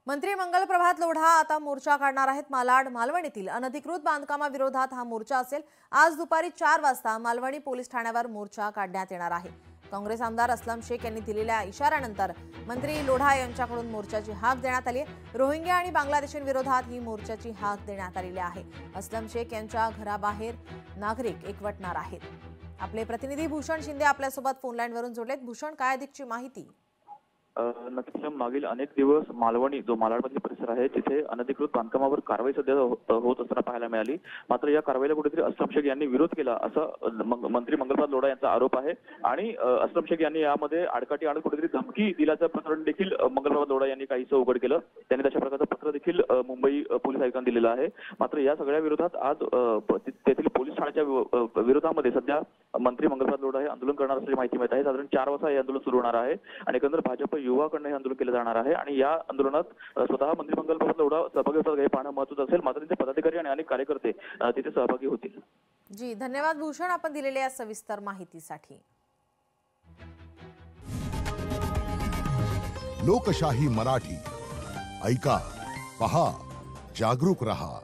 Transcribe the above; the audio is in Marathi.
मंत्री मंगल प्रभात लोढा आता मोर्चा काढणार आहेत। मालाड मालवणीतील अनधिकृत बांधकामाविरोधात हा मोर्चा असेल। आज दुपारी 4 वाजता मालवणी पोलीस ठाण्यावर मोर्चा काढण्यात येणार आहे। काँग्रेस आमदार असलम शेख यांनी दिलेल्या इशाऱ्यानंतर मंत्री लोढा यांच्याकडून मोर्चाची हाक देण्यात आली आहे। रोहिंग्या आणि बांगलादेशींविरोधात ही मोर्चाची हाक देण्यात आलेली आहे। असलम शेख यांच्या घराबाहेर नागरिक एकवटणार आहेत। आपले प्रतिनिधी भूषण शिंदे आपल्यासोबत फोन लाईनवरून जोडलेत। भूषण, काय अधिकची माहिती? नक्कीच मागील अनेक दिवस मालवणी जो मालाडमधील परिसर आहे तिथे अनधिकृत बांधकामावर कारवाई सध्या होत असताना पाहायला मिळाली। मात्र या कारवाईला कुठेतरी असलम शेख यांनी विरोध केला असं मंत्री मंगलप्रभात लोढा यांचा आरोप आहे। आणि असलम शेख यांनी यामध्ये आडकाठी आणून कुठेतरी धमकी दिल्याचं प्रकरण देखील मंगलप्रभात लोढा यांनी काहीसं उघड केलं। त्यांनी तशा प्रकारचं पत्र देखील मुंबई पोलीस आयुक्तांना दिलेलं आहे। मात्र या सगळ्या विरोधात आज तेथील पोलीस ठाण्याच्या विरोधामध्ये सध्या मंत्री मंगलप्रभात लोढा हे आंदोलन करणार असल्याची माहिती मिळत आहे। साधारण 4 वाजता हे आंदोलन सुरू होणार आहे आणि एकंदर भाजप युवाकडनं हे आंदोलन केलं जाणार आहे। आणि या आंदोलनात स्वतः मंत्री मंगलप्रभात लोढा सहभागी होतात हे पाहणं महत्त्वाचं असेल। मात्र त्यांचे पदाधिकारी आणि अनेक कार्यकर्ते तिथे सहभागी होतील। जी, धन्यवाद भूषण, आपण दिलेल्या या सविस्तर माहितीसाठी। लोकशाही मराठी ऐका, पहा, जागरूक रहा।